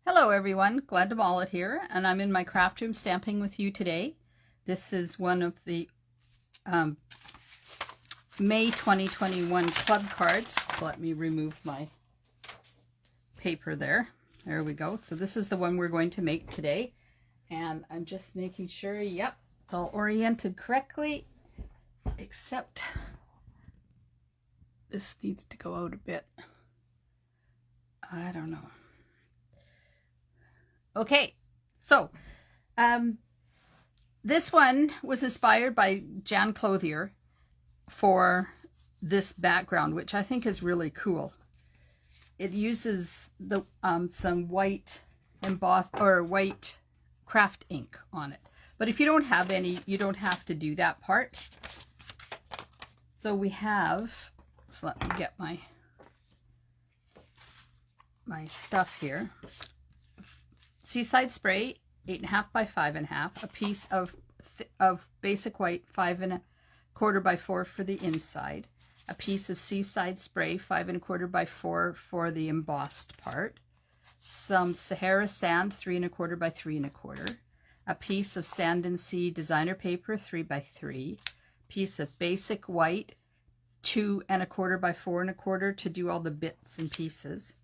Hello everyone, Glenda Mollet here, and I'm in my craft room stamping with you today. This is one of the May 2021 club cards. So let me remove my paper there. There we go. So this is the one we're going to make today. And I'm just making sure, yep, it's all oriented correctly, except this needs to go out a bit. I don't know. Okay, so this one was inspired by Jan Clothier for this background, which I think is really cool. It uses the some white embossed or white craft ink on it. But if you don't have any, you don't have to do that part. So we have, so let me get my stuff here. Seaside spray, 8.5 by 5.5, a piece of basic white 5.25 by 4 for the inside, a piece of Seaside spray 5.25 by 4 for the embossed part, some Sahara sand 3.25 by 3.25, a piece of Sand and Sea designer paper 3 by 3, piece of basic white 2.25 by 4.25 to do all the bits and pieces.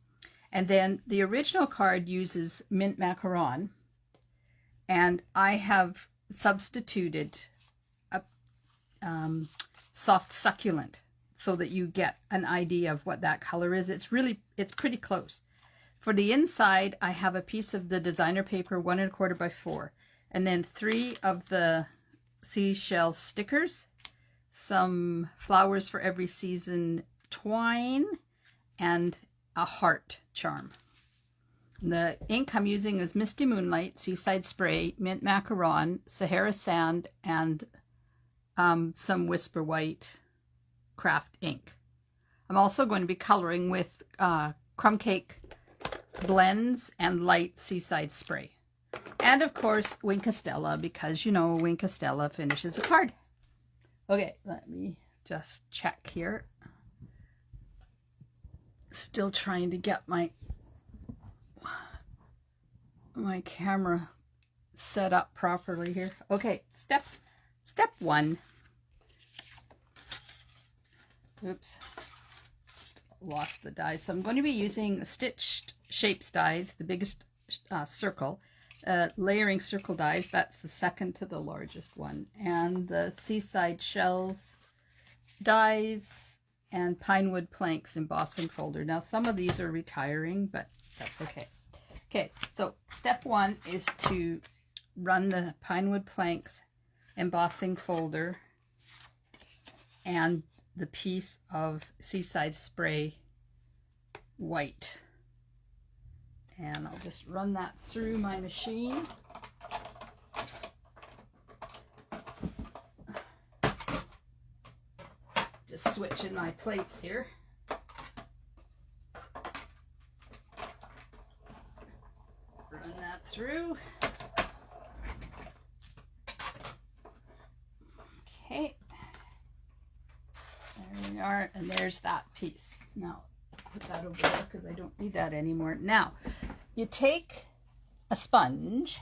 And then the original card uses mint macaron, and I have substituted a soft succulent so that you get an idea of what that color is. It's pretty close. For the inside, I have a piece of the designer paper 1.25 by 4, and then 3 of the seashell stickers, some flowers for every season twine, and a heart charm. The ink I'm using is Misty Moonlight, Seaside Spray, Mint Macaron, Sahara Sand, and some Whisper White craft ink. I'm also going to be coloring with Crumb Cake blends and light Seaside Spray. And of course, Wink Estella, because you know Wink Estella finishes a card. Okay, let me just check here. Still trying to get my camera set up properly here. Okay, step 1. Oops, lost the dies. So I'm going to be using stitched shapes dies, the biggest circle, layering circle dies. That's the second to the largest one, and the Seaside Shells dies, and Pinewood Planks embossing folder. Now some of these are retiring, but that's okay. Okay, so step 1 is to run the Pinewood Planks embossing folder and the piece of Seaside Spray white. And I'll just run that through my machine. Just switching my plates here. Run that through. Okay. There we are, and there's that piece. Now, put that over there because I don't need that anymore. Now, you take a sponge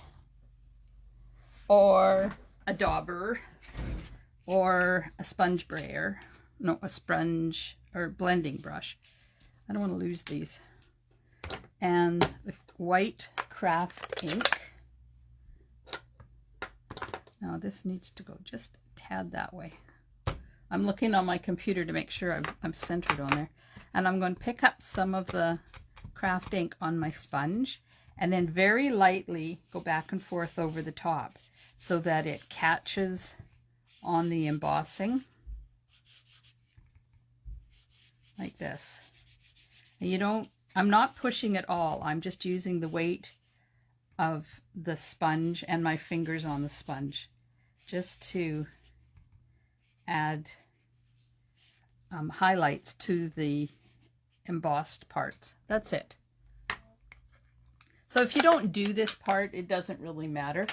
or a dauber or a sponge brayer. No, a sponge or blending brush. I don't want to lose these. And the white craft ink. Now this needs to go just a tad that way. I'm looking on my computer to make sure I'm centered on there. And I'm going to pick up some of the craft ink on my sponge and then very lightly go back and forth over the top so that it catches on the embossing. Like this. And I'm not pushing at all. I'm just using the weight of the sponge and my fingers on the sponge just to add highlights to the embossed parts. That's it. So if you don't do this part, it doesn't really matter.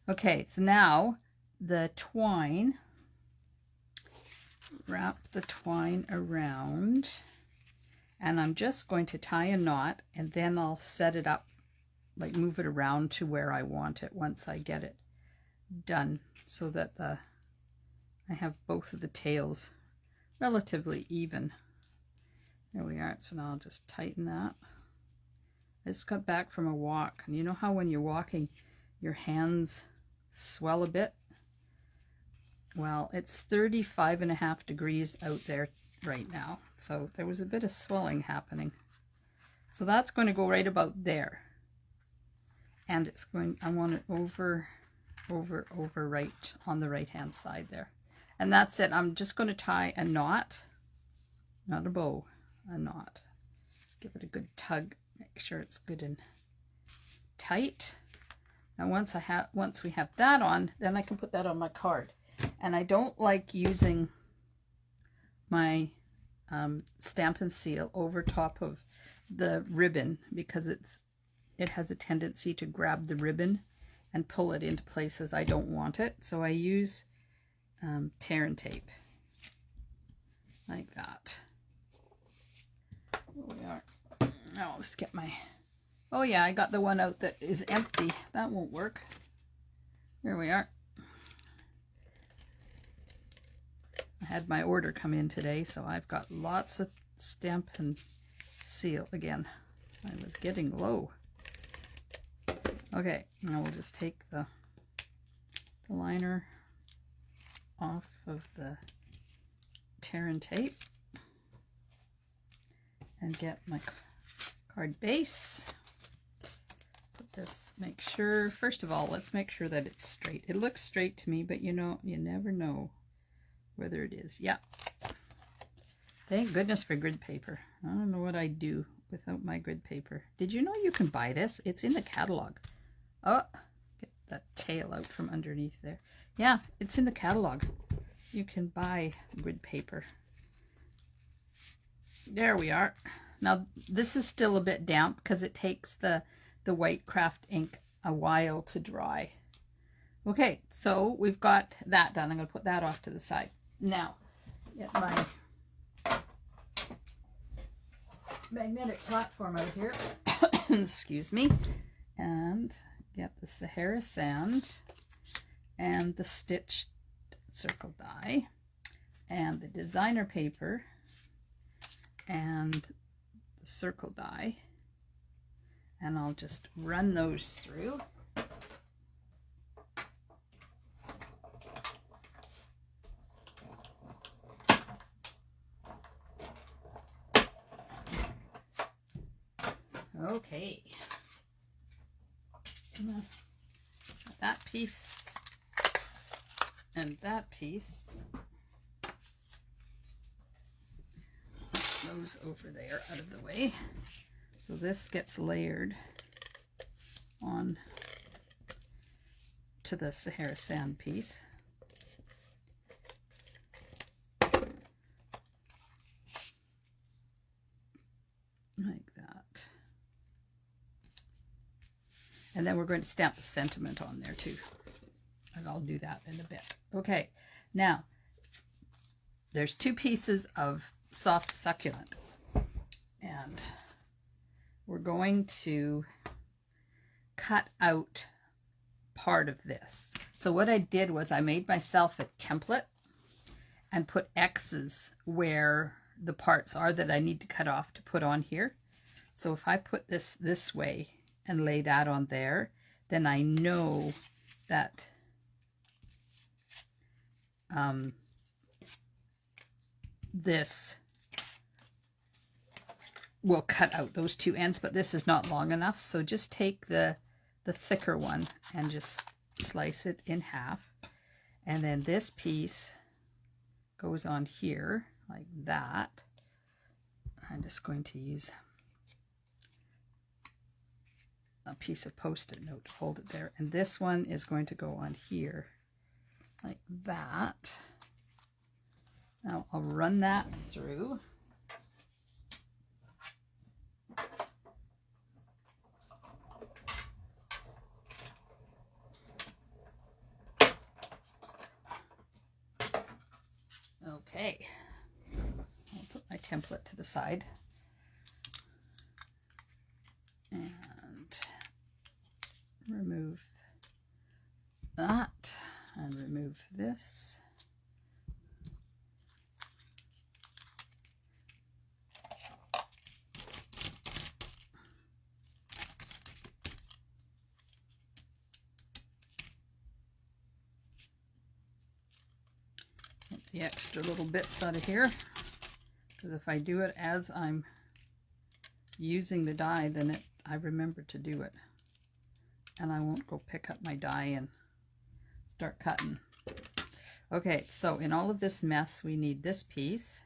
Okay, so now the twine. Wrap the twine around, and I'm just going to tie a knot, and then I'll set it up like move it around to where I want it once I get it done, so that I have both of the tails relatively even. There we are. So now I'll just tighten that. I just got back from a walk, and you know how when you're walking your hands swell a bit? Well, it's 35.5 degrees out there right now, so there was a bit of swelling happening. So that's going to go right about there, and it's going, I want it over right on the right hand side there. And that's it. I'm just going to tie a knot, not a bow, a knot. Give it a good tug, make sure it's good and tight. Now once we have that on, then I can put that on my card. And I don't like using my Stampin' seal over top of the ribbon, because it has a tendency to grab the ribbon and pull it into places I don't want it. So I use tear and tape like that. Here we are. Now I'll just get my, oh yeah, I got the one out that is empty. That won't work. Here we are. I had my order come in today, so I've got lots of Stampin' seal again. I was getting low. Okay, now we'll just take the liner off of the tear and tape and get my card base. Put this, make sure, first of all, let's make sure that it's straight. It looks straight to me, but you know, you never know whether it is. Yeah. Thank goodness for grid paper. I don't know what I'd do without my grid paper. Did you know you can buy this? It's in the catalog. Oh, get that tail out from underneath there. Yeah, it's in the catalog. You can buy grid paper. There we are. Now this is still a bit damp because it takes the white craft ink a while to dry. Okay, so we've got that done. I'm going to put that off to the side. Now, get my magnetic platform out here. Excuse me. And get the Sahara sand and the stitched circle die and the designer paper and the circle die, and I'll just run those through. Okay, that piece and that piece, those over there out of the way. So this gets layered on to the Sahara sand piece. Like that. And then we're going to stamp the sentiment on there too. And I'll do that in a bit. Okay, now there's two pieces of soft succulent. And we're going to cut out part of this. So what I did was I made myself a template and put X's where the parts are that I need to cut off to put on here. So if I put this way and lay that on there, then I know that this will cut out those two ends, but this is not long enough. So just take the thicker one and just slice it in half. And then this piece goes on here like that. I'm just going to use a piece of Post-it note to hold it there. And this one is going to go on here like that. Now I'll run that through. Okay, I'll put my template to the side. And of this. Get the extra little bits out of here, because if I do it as I'm using the die, then I remember to do it, and I won't go pick up my die and start cutting. Okay, so in all of this mess, we need this piece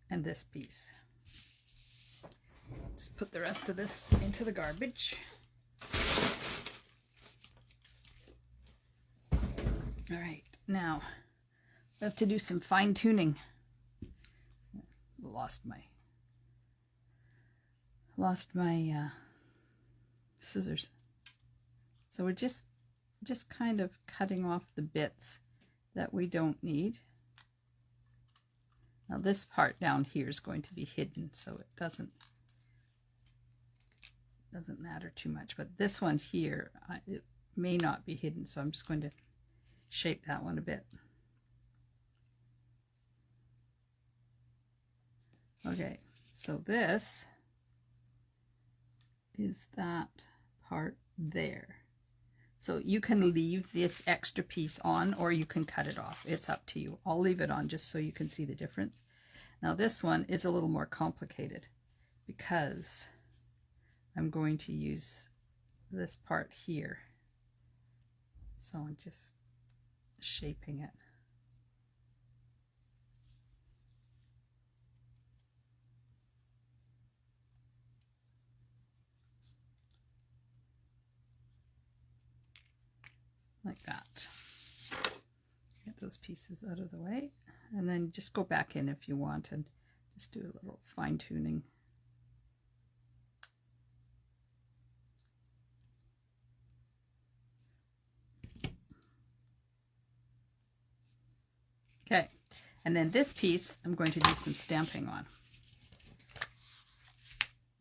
and this piece. Just put the rest of this into the garbage. All right, now I have to do some fine tuning. Lost my scissors. So we're just kind of cutting off the bits that we don't need. Now this part down here is going to be hidden, so it doesn't matter too much. But this one here, it may not be hidden, so I'm just going to shape that one a bit. Okay, so this is that part there. So you can leave this extra piece on, or you can cut it off. It's up to you. I'll leave it on just so you can see the difference. Now this one is a little more complicated because I'm going to use this part here. So I'm just shaping it. Like that. Get those pieces out of the way, and then just go back in if you want and just do a little fine tuning. Okay, and then this piece I'm going to do some stamping on.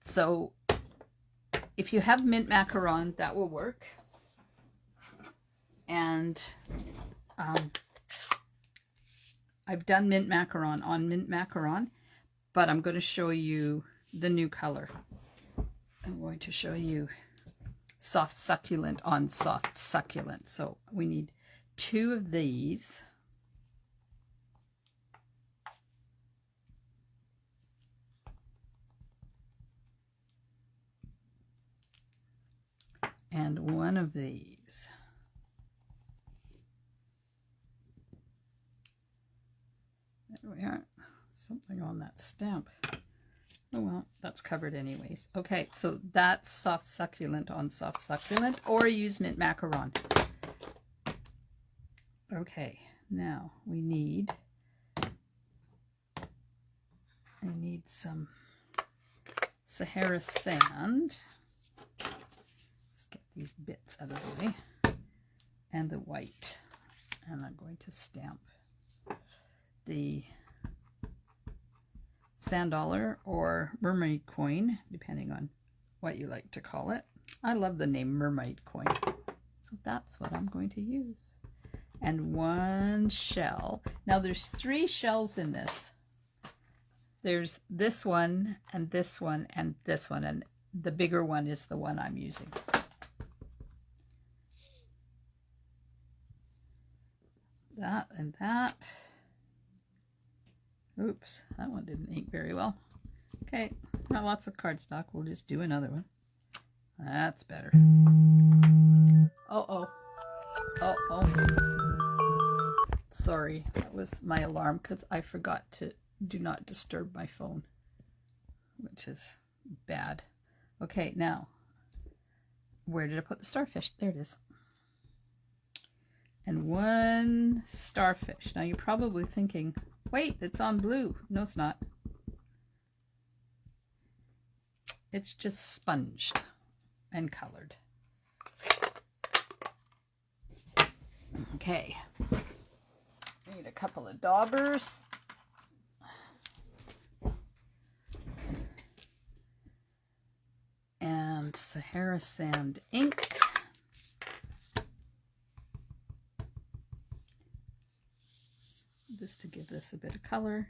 So if you have mint macaron, that will work. And I've done mint macaron on mint macaron, but I'm going to show you the new color. I'm going to show you soft succulent on soft succulent. So we need 2 of these. And 1 of these. There we are. Something on that stamp. Oh well, that's covered anyways. Okay, so that's soft succulent on soft succulent, or use mint macaron. Okay, now we need some Sahara sand. Let's get these bits out of the way. And the white. And I'm going to stamp the sand dollar or mermaid coin, depending on what you like to call it. I love the name mermaid coin, so that's what I'm going to use. And 1 shell. Now there's 3 shells in this. There's this one and this one and this one, and the bigger one is the one I'm using. That and that. Oops, that one didn't ink very well. Okay, not lots of cardstock. We'll just do another one. That's better. Uh-oh. Uh-oh. Sorry, that was my alarm because I forgot to do not disturb my phone, which is bad. Okay, now, where did I put the starfish? There it is. And 1 starfish. Now you're probably thinking, wait, it's on blue. No, it's not. It's just sponged and colored. Okay. Need a couple of daubers. And Sahara sand ink. just to give this a bit of color.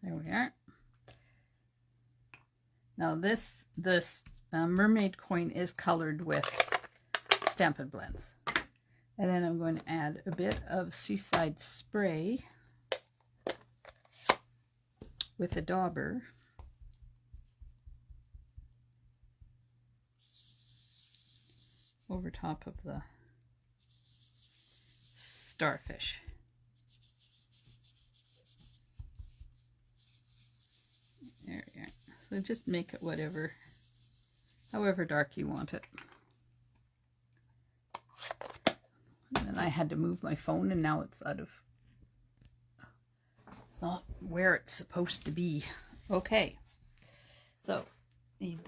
There we are. Now this mermaid coin is colored with Stampin' blends. And then I'm going to add a bit of Seaside spray with a dauber. Over top of the starfish. There we are. So just make it however dark you want it. And then I had to move my phone, and now it's not where it's supposed to be. Okay, so need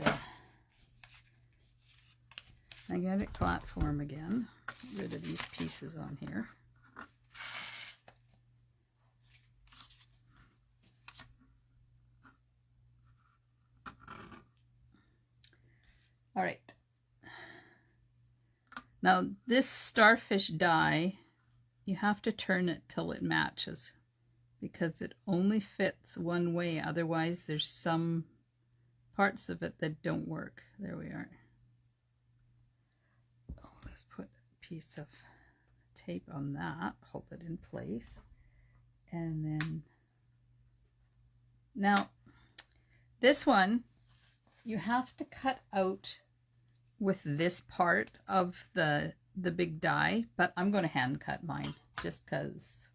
I got it platform again. Get rid of these pieces on here. All right. Now this starfish die, you have to turn it till it matches because it only fits one way. Otherwise, there's some parts of it that don't work. There we are. Oh, let's put a piece of tape on that, hold it in place. And then, now this one, you have to cut out with this part of the big die, but I'm going to hand cut mine just because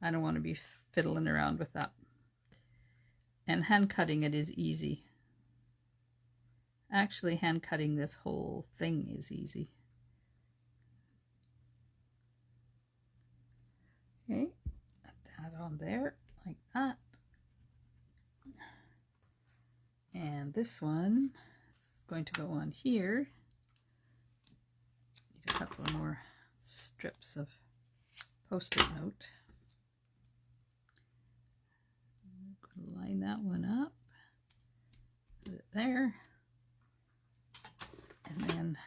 I don't want to be fiddling around with that. And hand cutting it is easy. Actually, hand cutting this whole thing is easy. Okay, put that on there like that. And this one is going to go on here. Need a couple of more strips of Post-it note. Line that one up. Put it there. And then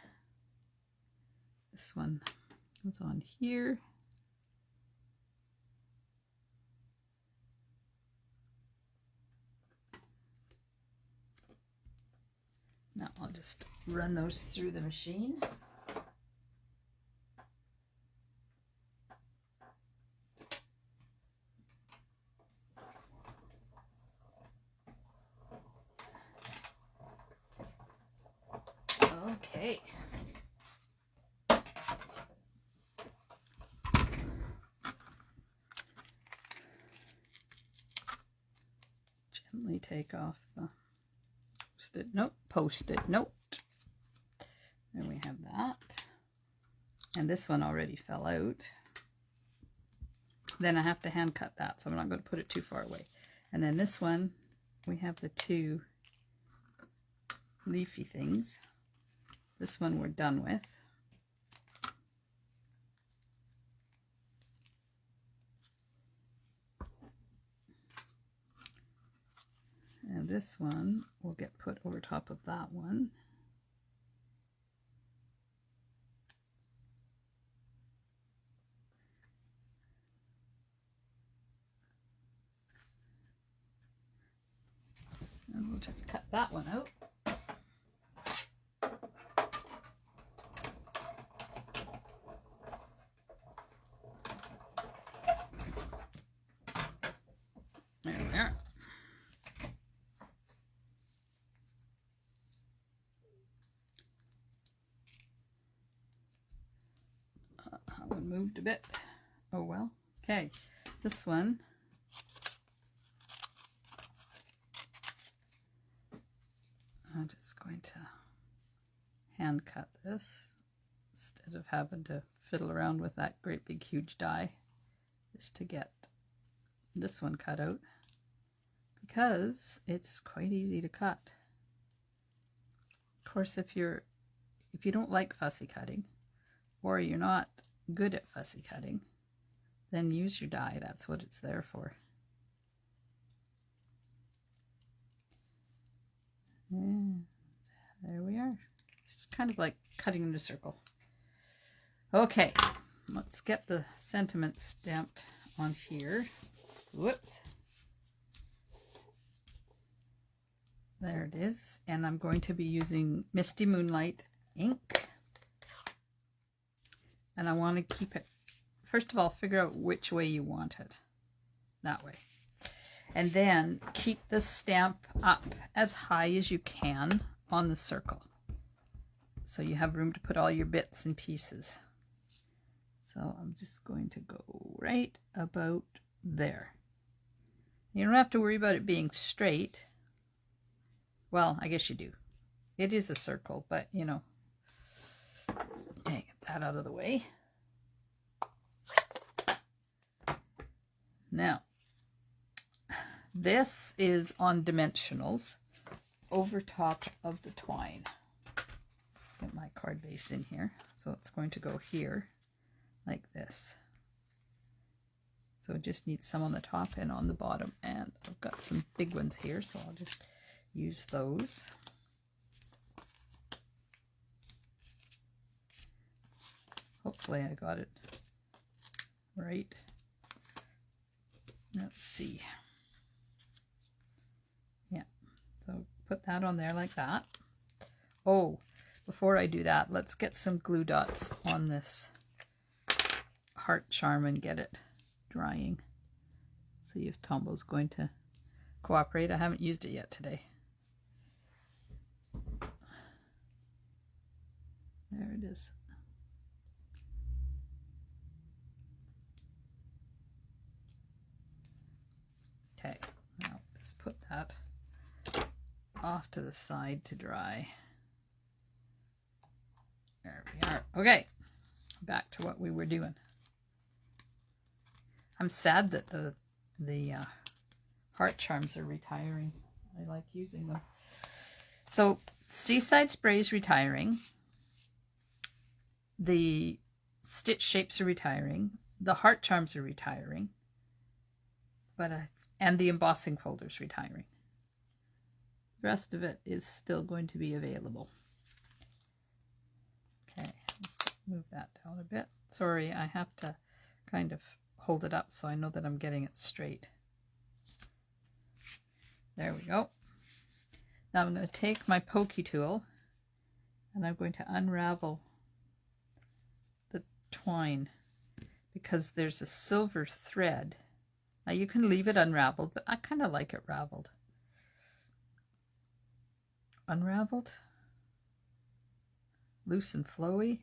this one goes on here. Now I'll just run those through the machine. Okay. Gently take off the post-it note. There we have that. And this one already fell out. Then I have to hand cut that, so I'm not going to put it too far away. And then this one, we have the two leafy things. This one we're done with. And this one will get put over top of that one. And we'll just cut that one out. There we are. That one moved a bit. Oh well. Okay, this one. I'm just going to hand cut this instead of having to fiddle around with that great big huge die, just to get this one cut out, because it's quite easy to cut. Of course, if you don't like fussy cutting, or you're not good at fussy cutting, then use your die. That's what it's there for. And there we are. It's just kind of like cutting in a circle. Okay, let's get the sentiment stamped on here. Whoops. There it is. And I'm going to be using Misty Moonlight ink. And I want to keep it, first of all, figure out which way you want it. That way. And then keep the stamp up as high as you can on the circle, so you have room to put all your bits and pieces. So I'm just going to go right about there. You don't have to worry about it being straight. Well, I guess you do. It is a circle, but you know. Okay, get that out of the way. Now, this is on dimensionals over top of the twine. Get my card base in here. So it's going to go here like this. So it just needs some on the top and on the bottom. And I've got some big ones here, so I'll just use those. Hopefully I got it right. Let's see. Yeah, so put that on there like that. Oh, before I do that, let's get some glue dots on this heart charm and get it drying. See if Tombo's going to cooperate. I haven't used it yet today. There it is. Okay, now let's put that off to the side to dry. There we are. Okay, back to what we were doing. I'm sad that the heart charms are retiring. I like using them. So Seaside Spray is retiring. The stitch shapes are retiring. The heart charms are retiring. But and the embossing folder's retiring. The rest of it is still going to be available. Okay, let's move that down a bit. Sorry, I have to kind of hold it up so I know that I'm getting it straight. There we go. Now I'm going to take my pokey tool and I'm going to unravel the twine because there's a silver thread. Now you can leave it unraveled, but I kind of like it raveled. Unraveled, loose and flowy.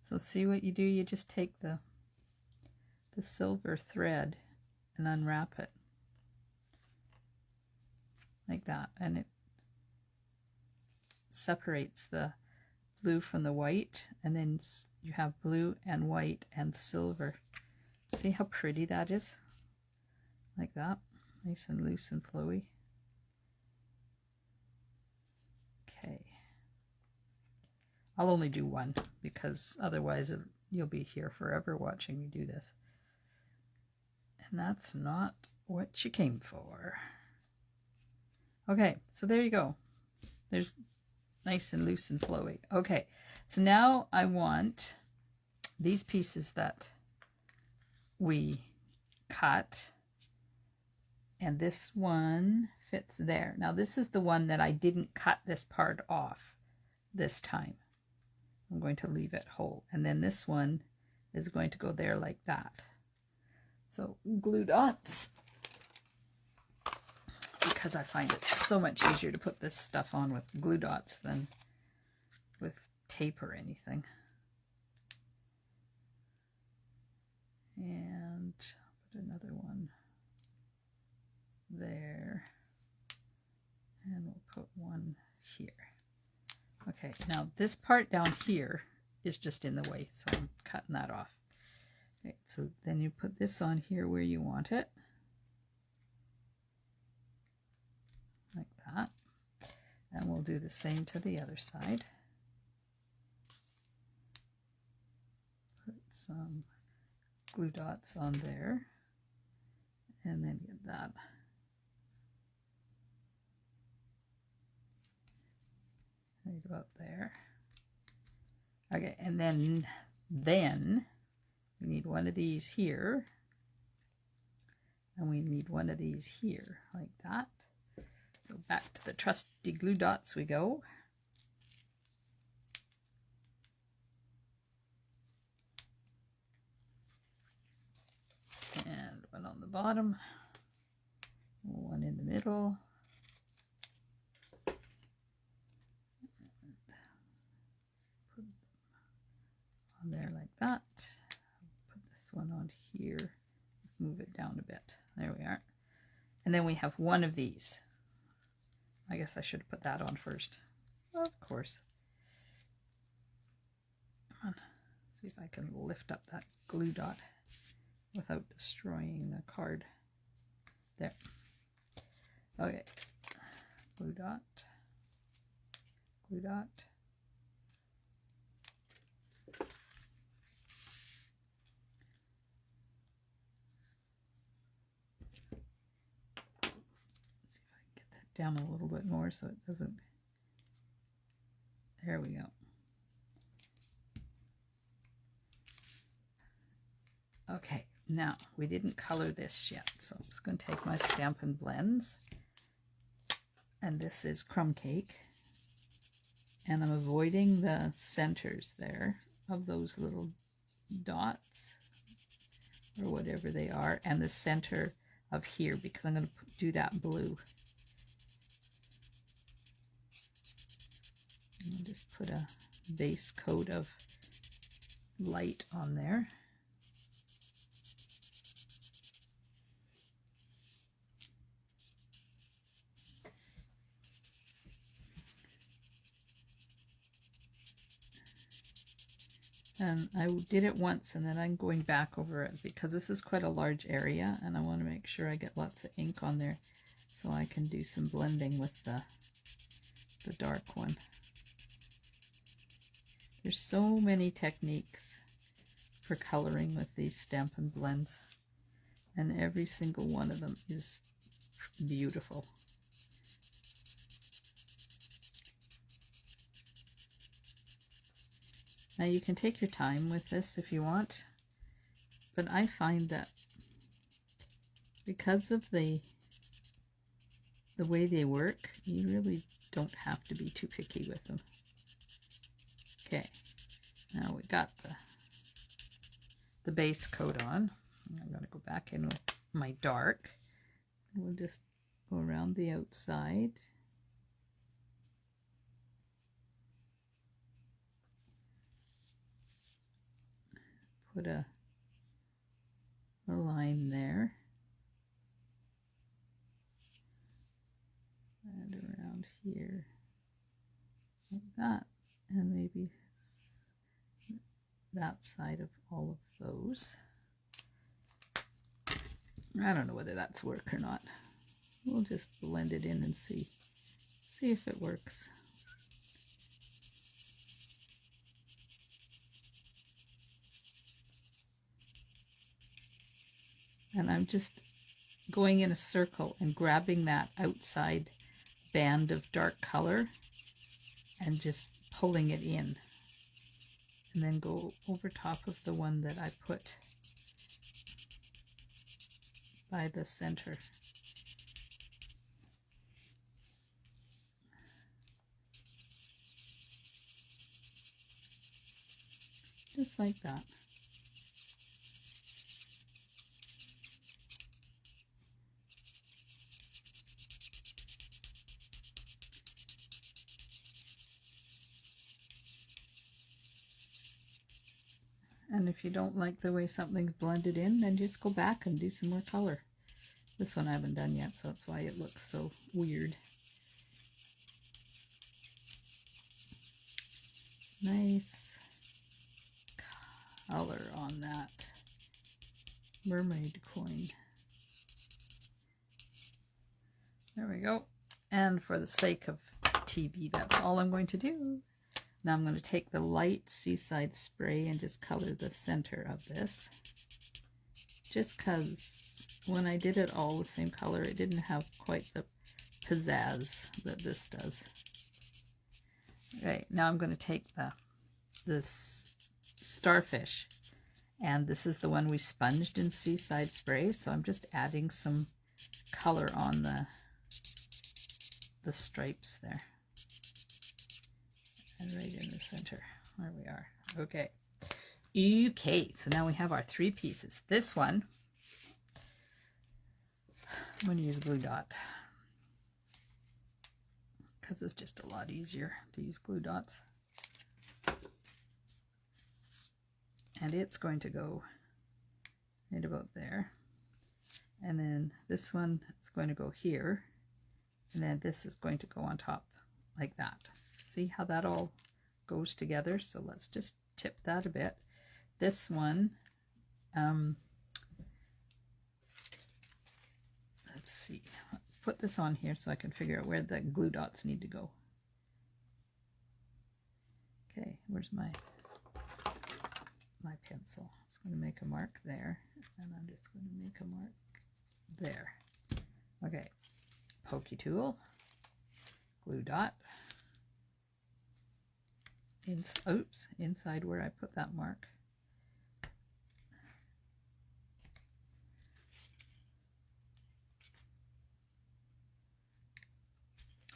So see what you do, you just take the silver thread and unwrap it like that, and it separates the blue from the white, and then you have blue and white and silver. See how pretty that is? Like that, nice and loose and flowy. Okay, I'll only do one because otherwise you'll be here forever watching me do this. And that's not what you came for. Okay, so there you go. There's nice and loose and flowy. Okay, so now I want these pieces that we cut, and this one fits there. Now this is the one that I didn't cut this part off this time. I'm going to leave it whole, and then this one is going to go there like that. So glue dots, because I find it so much easier to put this stuff on with glue dots than with tape or anything. And put another one there, and we'll put one here. Okay, now this part down here is just in the way, so I'm cutting that off. Okay, so then you put this on here where you want it, like that, and we'll do the same to the other side. Put some glue dots on there, and then get that right about there. Okay, and then we need one of these here, and we need one of these here, like that. So back to the trusty glue dots we go. And one on the bottom, one in the middle. Put on there like that. Put this one on here. Move it down a bit. There we are. And then we have one of these. I guess I should have put that on first. Of course. Come on. See if I can lift up that glue dot without destroying the card. There. Okay. Glue dot. Glue dot. Down a little bit more so it doesn't. There we go. Okay, now we didn't color this yet, so I'm just going to take my Stampin' blends, and this is Crumb Cake, and I'm avoiding the centers there of those little dots or whatever they are, and the center of here, because I'm going to do that blue. I'll just put a base coat of light on there. And I did it once, and then I'm going back over it because this is quite a large area, and I want to make sure I get lots of ink on there so I can do some blending with the dark one. There's so many techniques for coloring with these Stampin' blends, and every single one of them is beautiful. Now you can take your time with this if you want, but I find that because of the way they work, you really don't have to be too picky with them. Okay, now we got the base coat on. I'm going to go back in with my dark. We'll just go around the outside. Put a line there. And around here. Like that. And maybe that side of all of those. I don't know whether that's work or not. We'll just blend it in and see if it works. And I'm just going in a circle and grabbing that outside band of dark color and just pulling it in, and then go over top of the one that I put by the center. Just like that. And if you don't like the way something's blended in, then just go back and do some more color. This one I haven't done yet, so that's why it looks so weird. Nice color on that mermaid coin. There we go. And for the sake of TV, that's all I'm going to do. Now I'm going to take the light Seaside spray and just color the center of this. Just because when I did it all the same color, it didn't have quite the pizzazz that this does. Okay, now I'm going to take this starfish, and this is the one we sponged in Seaside Spray, so I'm just adding some color on the stripes there. And right in the center. There we are. Okay. Okay, so now we have our 3 pieces. This one, I'm going to use glue dot because it's just a lot easier to use glue dots. And it's going to go right about there. And then this one is going to go here. And then this is going to go on top like that. See how that all goes together? So let's just tip that a bit. This one, let's see. Let's put this on here so I can figure out where the glue dots need to go. Okay, where's my pencil? It's going to make a mark there, and I'm just going to make a mark there. Okay, pokey tool, glue dot, inside where I put that mark.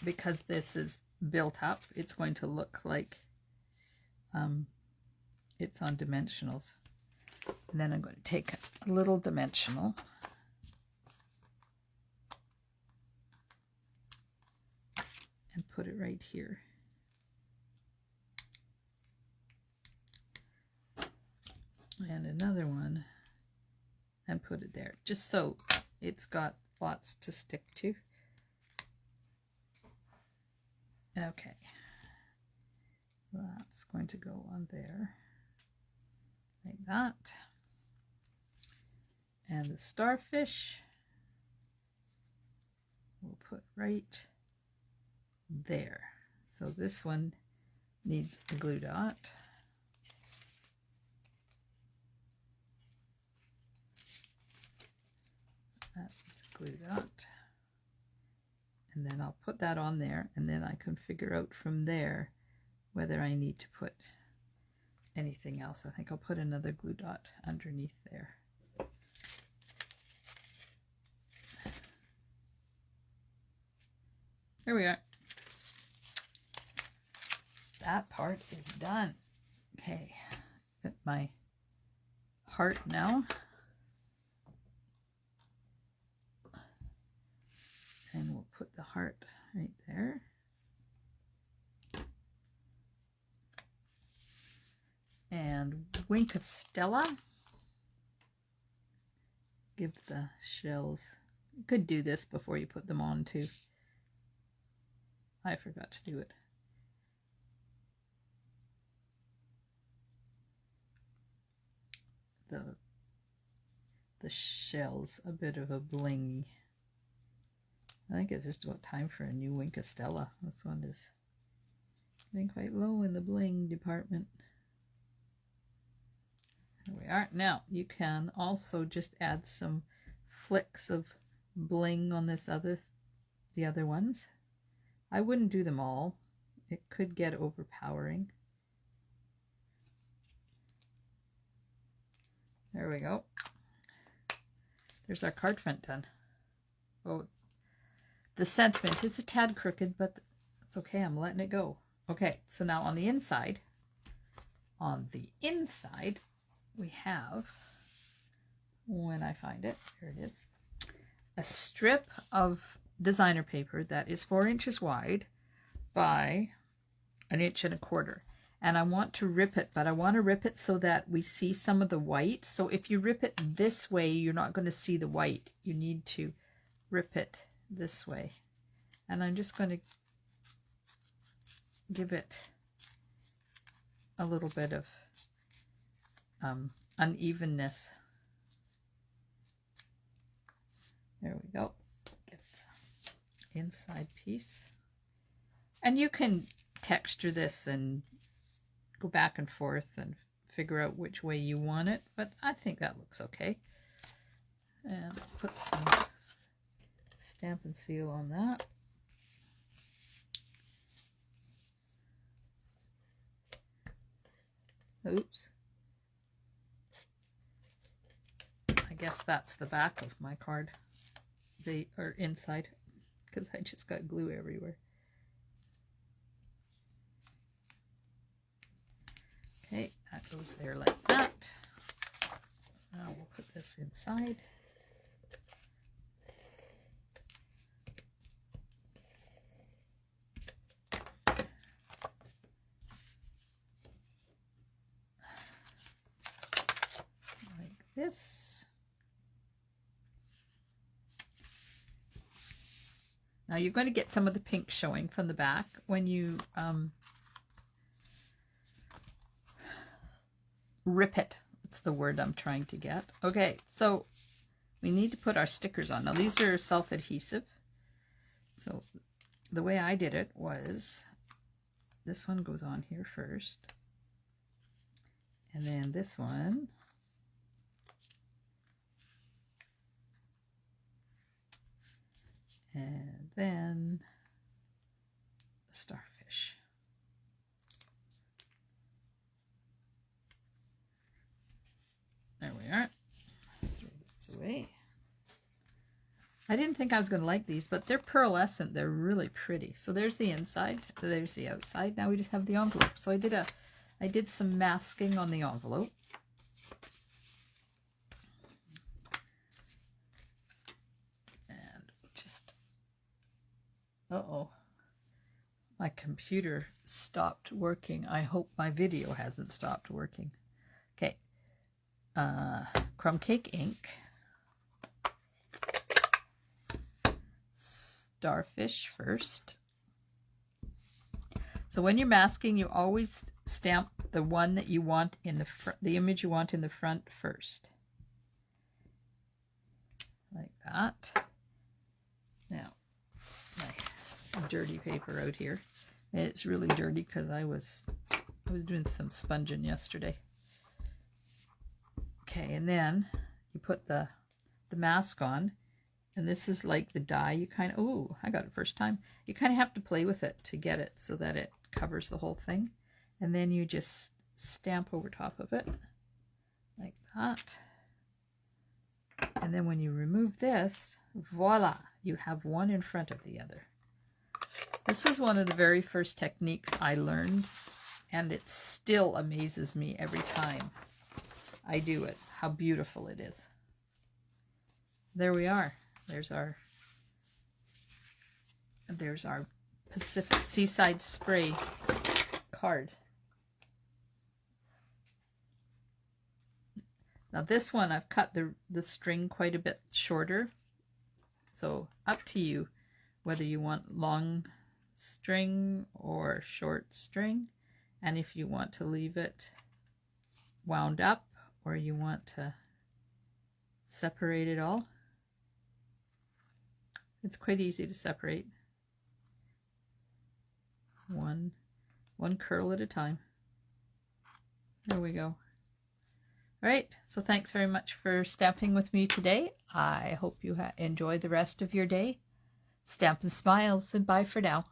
Because this is built up, it's going to look like it's on dimensionals. And then I'm going to take a little dimensional and put it right here. And another one and put it there, just so it's got lots to stick to. Okay, that's going to go on there like that. And the starfish we'll put right there. So this one needs a glue dot. That's a glue dot. And then I'll put that on there, and then I can figure out from there whether I need to put anything else. I think I'll put another glue dot underneath there. There we are. That part is done. Okay, get my heart now. And we'll put the heart right there. And wink of Stella. Give the shells. You could do this before you put them on too. I forgot to do it. The shells a bit of a bling. I think it's just about time for a new wink of Stella. This one is getting quite low in the bling department. There we are. Now you can also just add some flicks of bling on the other ones. I wouldn't do them all. It could get overpowering. There we go. There's our card front done. Oh, the sentiment is a tad crooked, but it's okay. I'm letting it go. Okay, so now on the inside, we have, when I find it, here it is, a strip of designer paper that is 4 inches wide by 1 1/4 inches. And I want to rip it, but I want to rip it so that we see some of the white. So if you rip it this way, you're not going to see the white. You need to rip it this way. And I'm just going to give it a little bit of unevenness. There we go. Get the inside piece. And you can texture this and go back and forth and figure out which way you want it, but I think that looks okay. And I'll put some Stampin' seal on that. Oops. I guess that's the back of my card. They are inside because I just got glue everywhere. Okay, that goes there like that. Now we'll put this inside. Like this. Now you're going to get some of the pink showing from the back when you rip it. That's the word I'm trying to get. Okay, so we need to put our stickers on. Now these are self-adhesive. So the way I did it was this one goes on here first. And then this one. And then the starfish. There we are. Throw those away. I didn't think I was going to like these, but they're pearlescent. They're really pretty. So there's the inside. There's the outside. Now we just have the envelope. So I did some masking on the envelope. And just, uh-oh. My computer stopped working. I hope my video hasn't stopped working. Okay. Crumb cake ink, starfish first. So when you're masking, you always stamp the one that you want in the front, the image you want in the front first, like that. Now, my dirty paper out here. It's really dirty because I was doing some sponging yesterday. Okay, and then you put the mask on, and this is like the die. You kind of, oh, I got it first time. You kind of have to play with it to get it so that it covers the whole thing. And then you just stamp over top of it like that. And then when you remove this, voila, you have one in front of the other. This was one of the very first techniques I learned, and it still amazes me every time I do it, how beautiful it is. There we are. There's our Pacific Seaside Spray card. Now this one I've cut the string quite a bit shorter. So up to you whether you want long string or short string, and if you want to leave it wound up or you want to separate it all. It's quite easy to separate. One curl at a time. There we go. All right, so thanks very much for stamping with me today. I hope you enjoy the rest of your day. Stampin' Smiles, and bye for now.